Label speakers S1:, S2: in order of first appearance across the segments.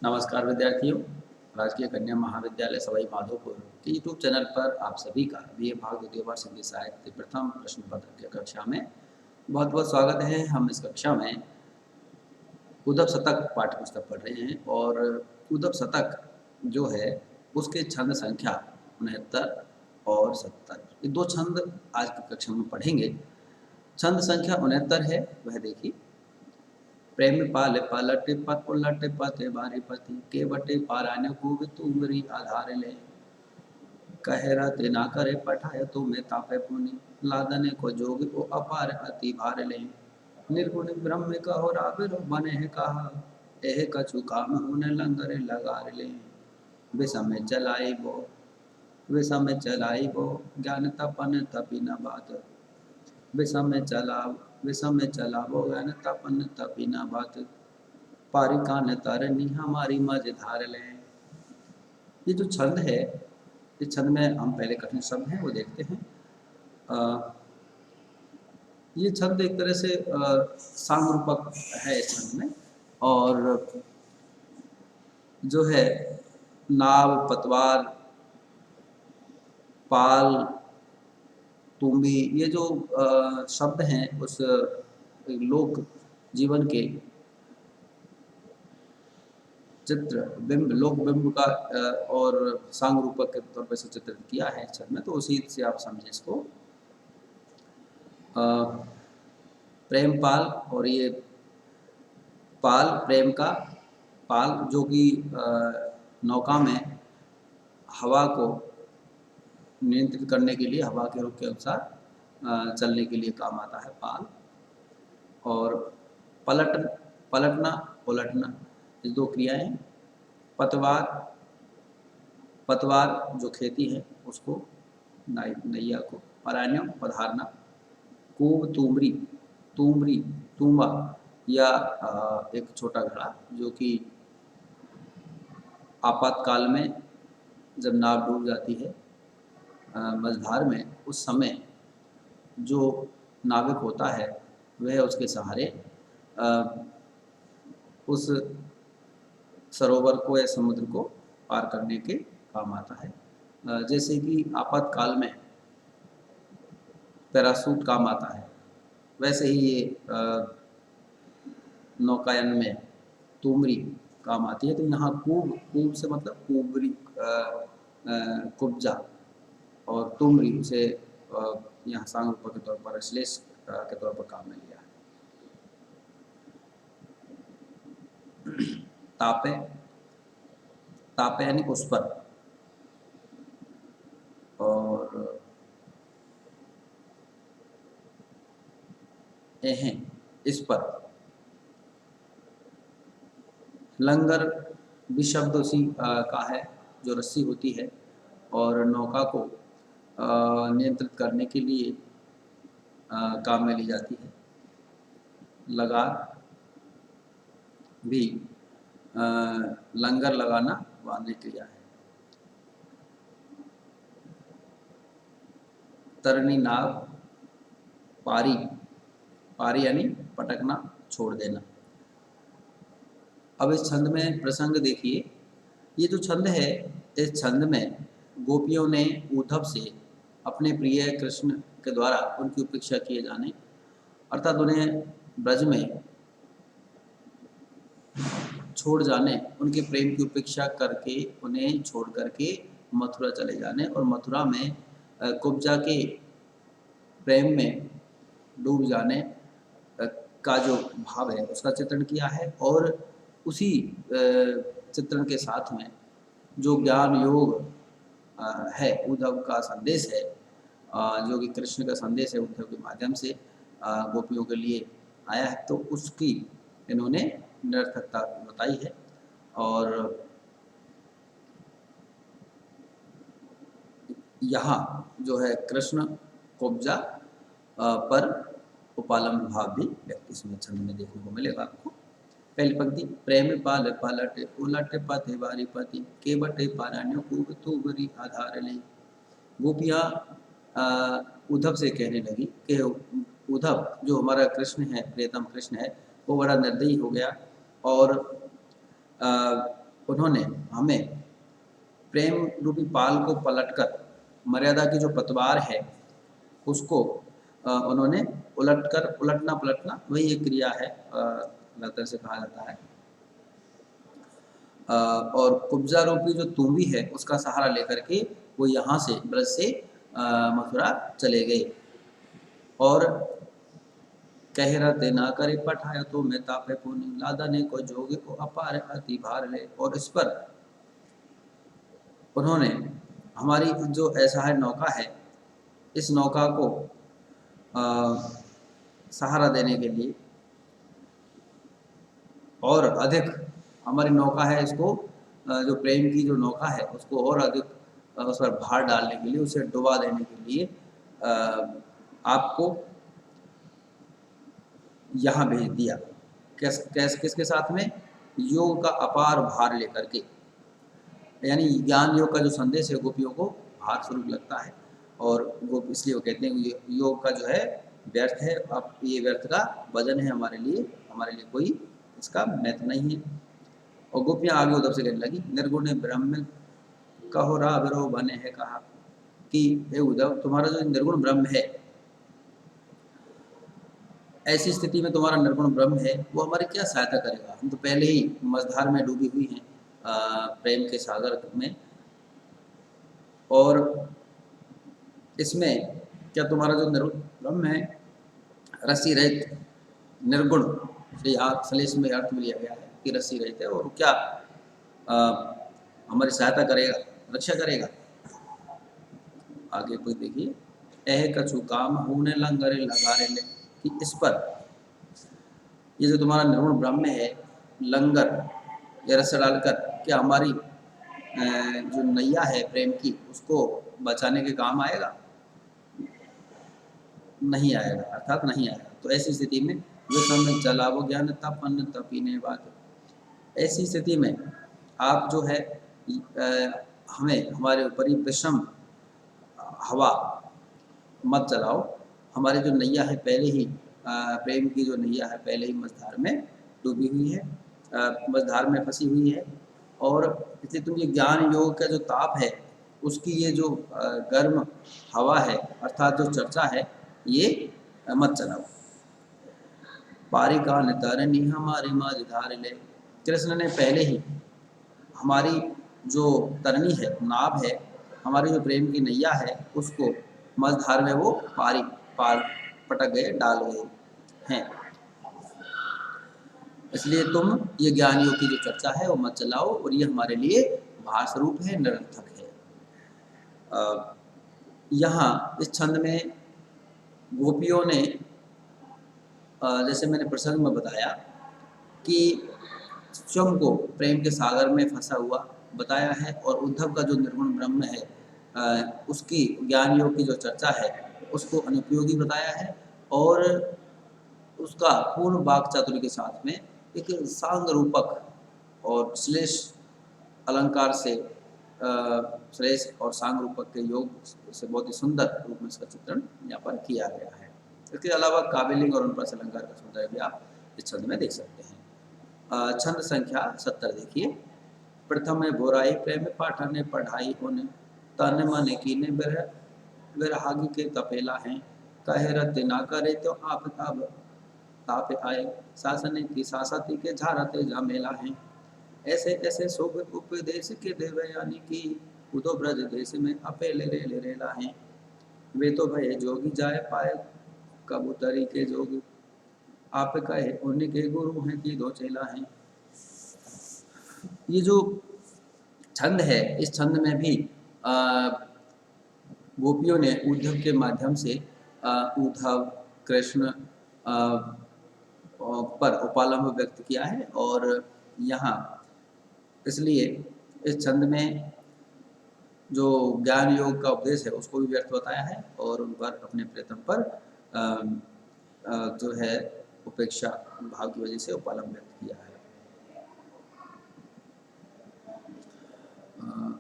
S1: नमस्कार विद्यार्थियों। राजकीय कन्या महाविद्यालय सवाई माधोपुर के यूट्यूब चैनल पर आप सभी का बीए भाग द्वितीय वर्ष हिंदी साहित्य प्रथम प्रश्न पत्र की कक्षा में बहुत बहुत स्वागत है। हम इस कक्षा में उद्धव शतक पाठ्य पुस्तक पढ़ रहे हैं और उद्धव शतक जो है उसके छंद संख्या 69 और 70, ये दो छंद आज की कक्षा में पढ़ेंगे। छंद संख्या 69 है, वह देखिए। प्रेम पाल पलट पत उलट पते बारी पति के बटे पारान्य खूब तुमरी आधार ले कहरा ते ना करे पठाए तो में तापे पुनि लादने को जोग ओ अपार अति भार ले निर्गुण ब्रह्म कहो राविर बने है कहा एह कछु काम होने लंगर लगार ले विषम चलाई वो ज्ञान तपन तपी न बात विषम में चलावो ज्ञान तपन तपी न बात पारिकान तरनी हमारी मझधार ले। ये जो छंद है, इस छंद में हम पहले कठिन शब्द हैं वो देखते हैं। ये छंद एक तरह से सांग रूपक है इस छंद में, और जो है नाव, पतवार, पाल, तुम्बी, ये जो शब्द हैं उस लोक जीवन के चित्र बिंब, लोक बिंब का और सांग रूपक के तौर पर से चित्रित किया है छंद में, तो उसी से आप समझे इसको। प्रेमपाल, और ये पाल प्रेम का पाल जो कि नौका में हवा को नियंत्रित करने के लिए, हवा के रुख के अनुसार चलने के लिए काम आता है पाल। और पलटना उलटना, ये दो क्रियाएं। पतवार जो खेती है उसको, नैया को। परान्यम पधारना। कूब तुम्बा या एक छोटा घड़ा, जो कि आपातकाल में जब नाव डूब जाती है मझधार में, उस समय जो नाविक होता है वह उसके सहारे उस सरोवर को या समुद्र को पार करने के काम आता है। जैसे कि आपातकाल में पैरासूट काम आता है, वैसे ही ये नौकायन में तुमरी काम आती है। तो यहाँ कूब से मतलब कुबरी, कुब्जा, और तुमरी उसे यहाँ सांग रूपक के तौर पर, श्लेष के तौर पर काम में लिया है। तापे यानी उस पर, और इस पर। लंगर भी शब्द उसी का है, जो रस्सी होती है और नौका को नियंत्रित करने के लिए काम में ली जाती है। लगार भी लंगर लगाना, बांधने क्रिया है। तरनी नाव, पारी यानी पटकना, छोड़ देना। अब इस छंद में प्रसंग देखिए। ये जो छंद है, इस छंद में गोपियों ने उद्धव से अपने प्रिय कृष्ण के द्वारा उनकी उपेक्षा किए जाने, अर्थात उन्हें ब्रज में छोड़ जाने, उनके प्रेम की उपेक्षा करके उन्हें छोड़ करके मथुरा चले जाने, और मथुरा में कुब्जा के प्रेम में डूब जाने का जो भाव है उसका चित्रण किया है। और उसी चित्रण के साथ में जो ज्ञान योग है, उद्धव का संदेश है, जो कि कृष्ण का संदेश है, उद्धव के माध्यम से गोपियों के लिए आया है, तो उसकी इन्होंने निरर्थकता बताई है। और यहाँ जो है कृष्ण कुब्जा पर उपालंब भाव भी व्यक्ति इसमें छंद में देखने को मिलेगा आपको। पहली पंक्ति, प्रेम पाल पलट उलट पते बारी पति के बटे पारान्यो खूब तुबरी आधार ले। गोपियाँ उद्धव से कहने लगी कि उद्धव जो हमारा कृष्ण है, प्रियतम कृष्ण है, वो बड़ा निर्दयी हो गया और उन्होंने हमें प्रेम रूपी पाल को पलटकर मर्यादा की जो पतवार है उसको उन्होंने उलटना पलटना वही एक क्रिया है, तरह से कहा जाता है। और कुब्जा रूपी जो तुम्बी है उसका सहारा लेकर के वो यहाँ से ब्रज से मथुरा चले गए। और कह रते ना करे पठाया तो मैं तापे पुनि लादा ने को जोगे को अपार अति भार ले। और इस पर उन्होंने हमारी जो ऐसा है नौका है, इस नौका को सहारा देने के लिए और अधिक हमारी नौका है इसको जो प्रेम की जो नौका है उसको और अधिक उस पर भार डालने के लिए, उसे डुबा देने के लिए आपको यहाँ भेज दिया। किसके साथ में? योग का अपार भार लेकर के, यानी ज्ञान योग का जो संदेश है गोपियों को भार स्वरूप लगता है। और वो इसलिए वो कहते हैं योग का जो है व्यर्थ है, अब ये व्यर्थ का वजन है हमारे लिए कोई इसका महत्व नहीं है। और गोपियाँ आगे उधर से कहने लगी, निर्गुण ब्रह्म कहो राविरो बने है, कहा कि हे उद्धव तुम्हारा जो निर्गुण ब्रह्म है, ऐसी स्थिति में तुम्हारा निर्गुण ब्रह्म है वो हमारी क्या सहायता करेगा? हम तो पहले ही मझधार में डूबी हुई हैं प्रेम के सागर में, और इसमें क्या तुम्हारा जो निर्गुण ब्रह्म है रसी रहित निर्गुण से यहाँ सलेश में अर्थ में लिया गया है कि रसी रहित है, और क्या हमारी सहायता करेगा, रक्षा करेगा? आगे कोई देखिए, एह कछु काम होने लंगरे लगारे ले, कि इस पर ये जो तुम्हारा निर्गुण ब्रह्म है लंगर या रस डालकर क्या हमारी जो नैया है प्रेम की उसको बचाने के काम आएगा? नहीं आएगा, अर्थात नहीं आएगा। तो ऐसी स्थिति में जो समय चला वो ज्ञान तपन तपीने बात, ऐसी स्थिति में आप जो है हमें हमारे ऊपर ही विषम हवा मत चलाओ। हमारी जो नैया है पहले ही प्रेम की जो नैया है पहले ही मझधार में डूबी हुई है, मझधार में फंसी हुई है, और इसलिए तुम ये ज्ञान योग का जो ताप है उसकी ये जो गर्म हवा है अर्थात जो चर्चा है ये मत चलाओ। पारी का तरनी हमारी माझधार ले, कृष्ण ने पहले ही हमारी जो तरनी है नाव है, हमारी जो प्रेम की नैया है उसको मझधार में वो पार पटक गए, डाल गए हैं। इसलिए तुम ये ज्ञान योग की जो चर्चा है वो मत चलाओ, और ये हमारे लिए भार स्वरूप है, निरर्थक है। यहाँ इस छंद में गोपियों ने जैसे मैंने प्रसंग में बताया कि स्वयं को प्रेम के सागर में फंसा हुआ बताया है, और उद्धव का जो निर्गुण ब्रह्म है उसकी ज्ञान योग की जो चर्चा है उसको अनुपयोगी बताया है, और उसका पूर्ण वाक चातुर्य के साथ में एक सांग रूपक और श्लेष अलंकार से श्लेष और सांग रूपक के योग से बहुत ही सुंदर रूप में इसका चित्रण यहाँ पर किया गया है। इसके अलावा काव्यलिंग और अनुप्रास अलंकार का सौंदर्य भी आप इस छंद में देख सकते हैं। छंद संख्या 70 देखिए। प्रथम में बोराई प्रेम पाठा ने पढ़ाई होने तन मन कीने विरहागी के तपेला हैं, कहे रत ना करे तो आप ताप आए, शासन की सासती के झारते झमेला हैं। ऐसे ऐसे शुभ उपदेश के देवयानी की उदो ब्रज देश में अपेले रे रेला हैं। वे तो भय जोगी जाए पाए कबूतरी के जोगी, आप कहे उनके गुरु हैं कि दो चेला हैं। ये जो छंद है इस छंद में भी गोपियों ने उद्धव के माध्यम से उद्धव कृष्ण पर उपालंब व्यक्त किया है, और यहाँ इसलिए इस छंद में जो ज्ञान योग का उपदेश है उसको भी व्यर्थ बताया है, और उन पर अपने प्रीतम पर जो है उपेक्षा भाव की वजह से उपालंब व्यक्त किया है।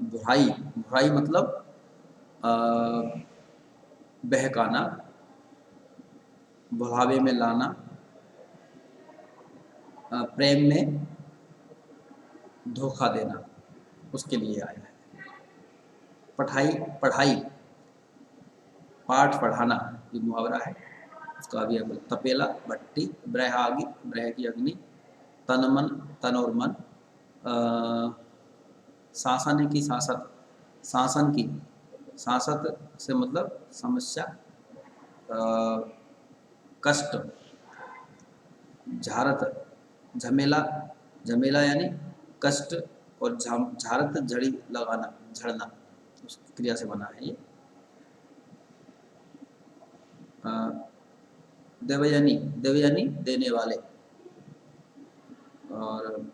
S1: बुराई मतलब बहकाना, बुढ़ावे में लाना, प्रेम में धोखा देना, उसके लिए आया है। पढ़ाई पढ़ाई, पाठ पढ़ाना, ये मुहावरा है। उसका भी है तपेला, भट्टी, ब्रह आगी, ब्रह की अग्नि, तन मन, तन और मन, शासन की शासत, शासन की, शासत से मतलब समस्या, कष्ट, झारत, झमेला, झमेला यानी कष्ट, और झारत झड़ी लगाना, झड़ना, उस क्रिया से बना है ये। देवयानी, देवयानी देने वाले, और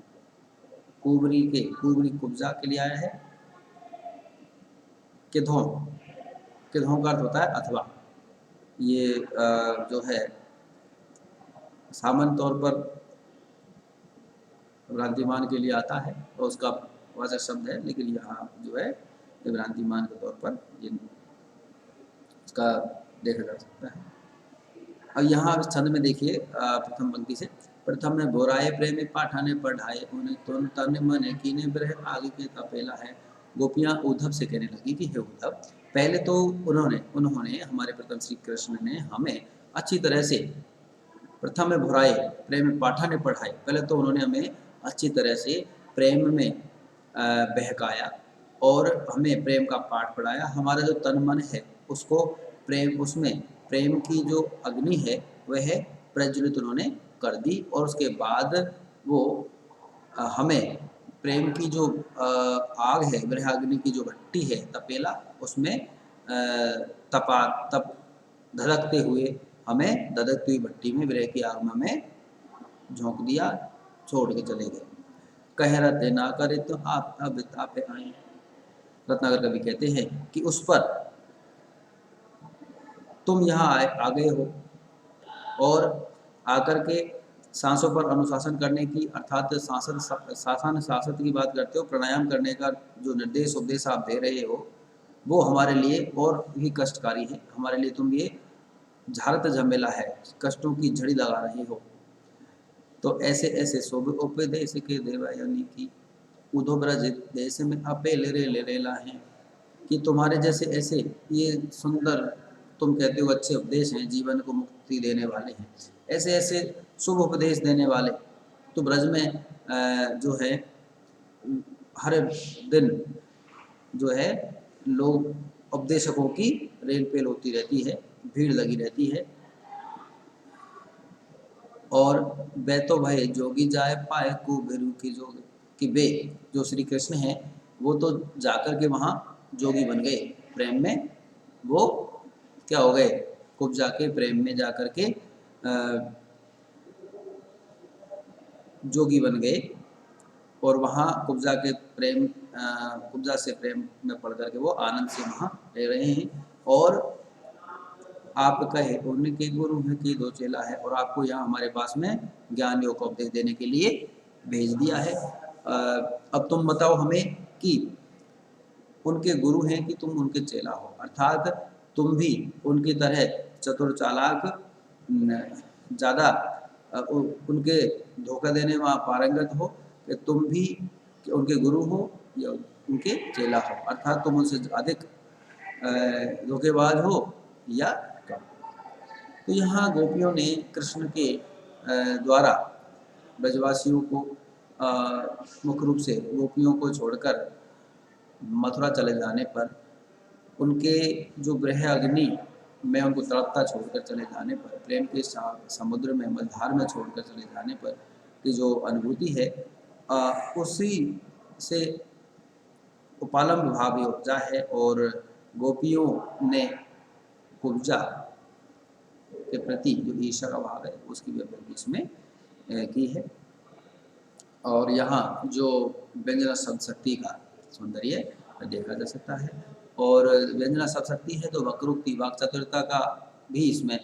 S1: कुबरी के, कुबरी कुब्जा के लिए आया है। किधों, किधों का अर्थ होता है अथवा। ये जो है सामान्य तौर पर भ्रांतिमान के लिए आता है और उसका वाचक शब्द है, लेकिन यहाँ जो है भ्रांतिमान के तौर पर ये इसका देखा जा सकता है। अब यहाँ छंद में देखिए प्रथम पंक्ति से, प्रथम में बोराए प्रेमी पाठाने पढ़ाए, उन्हें तुम तन मन कीने ब्रह आगे के तपेला है। गोपियाँ उद्धव से कहने लगी कि हे उद्धव, पहले तो उन्होंने हमारे प्रथम श्री कृष्ण ने हमें अच्छी तरह से, प्रथम में भुराए प्रेम पाठा ने पढ़ाए, पहले तो उन्होंने हमें अच्छी तरह से प्रेम में बहकाया और हमें प्रेम का पाठ पढ़ाया। हमारा जो तन मन है उसको प्रेम, उसमें प्रेम की जो अग्नि है वह प्रज्वलित उन्होंने कर दी, और उसके बाद वो हमें प्रेम की जो आग है, ब्रह अग्नि की जो भट्टी है, तपेला, उसमें तप धधकते हुए, हमें धधकती हुई भट्टी में ब्रह की आग में हमें झोंक दिया, छोड़ के चले गए। कह रहते ना करे तो आप अब तापे आए। रत्नाकर कवि कहते हैं कि उस पर तुम यहाँ आ गए हो, और आकर के सांसों पर अनुशासन करने की, अर्थात शासन की बात करते हो, प्राणायाम करने का जो निर्देश उपदेश आप दे रहे हो वो हमारे लिए और भी कष्टकारी है। हमारे लिए तुम ये झारत झमेला है, कष्टों की झड़ी लगा रहे हो। तो ऐसे ऐसे शोभ उपदेश के देवयानी की, उधो ब्रज देश में अपे ले रेला है, कि तुम्हारे जैसे ऐसे ये सुंदर, तुम कहते हो अच्छे उपदेश हैं, जीवन को मुक्ति देने वाले हैं, ऐसे ऐसे शुभ उपदेश देने वाले तो ब्रज में जो है हर दिन जो है लोग, उपदेशकों की रेल पेल होती रहती है, भीड़ लगी रहती है। और वे तो भय जोगी जाए पाए को बेरू की जोग, कि वे जो श्री कृष्ण हैं वो तो जाकर के वहाँ जोगी बन गए, प्रेम में वो क्या हो गए, कुब जाके प्रेम में जाकर के जोगी बन गए, और वहाँ कुब्जा के प्रेम, कुब्जा से प्रेम में पढ़ करके वो आनंद से वहाँ रह रहे हैं। और आप कहे उनके गुरु हैं कि दो चेला है, और आपको यहाँ हमारे पास में ज्ञान योग का उपदेश देने के लिए भेज दिया है। अब तुम बताओ हमें कि उनके गुरु हैं कि तुम उनके चेला हो, अर्थात तुम भी उनकी तरह चतुर चालाक, ज़्यादा उनके धोखा देने में पारंगत हो, कि तुम भी उनके गुरु हो या उनके चेला हो, अर्थात तुम उनसे अधिक धोखेबाज हो या कम। तो यहाँ गोपियों ने कृष्ण के द्वारा ब्रजवासियों को मुख्य रूप से गोपियों को छोड़कर मथुरा चले जाने पर, उनके जो गृह अग्नि में उनको तड़पता छोड़कर चले जाने पर, प्रेम के समुद्र में मझधार में छोड़कर चले जाने पर की जो अनुभूति है, उसी से उपालंब भाव उपजा है। और गोपियों ने कुब्जा के प्रति जो ईर्ष्या का भाव है उसकी व्यक्ति इसमें की है। और यहाँ जो व्यंजना शब्द शक्ति का सौंदर्य देखा जा सकता है, और व्यंजना शब्द शक्ति है तो वक्रोक्ति, वाक चतुरता का भी इसमें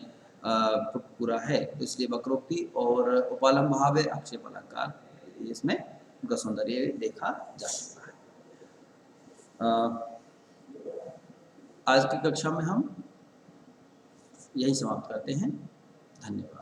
S1: पूरा है, तो इसलिए वक्रोक्ति और उपालंब भाव है, आक्षेप अलंकार, इसमें उनका सौंदर्य देखा जा सकता है। आज की कक्षा में हम यही समाप्त करते हैं। धन्यवाद।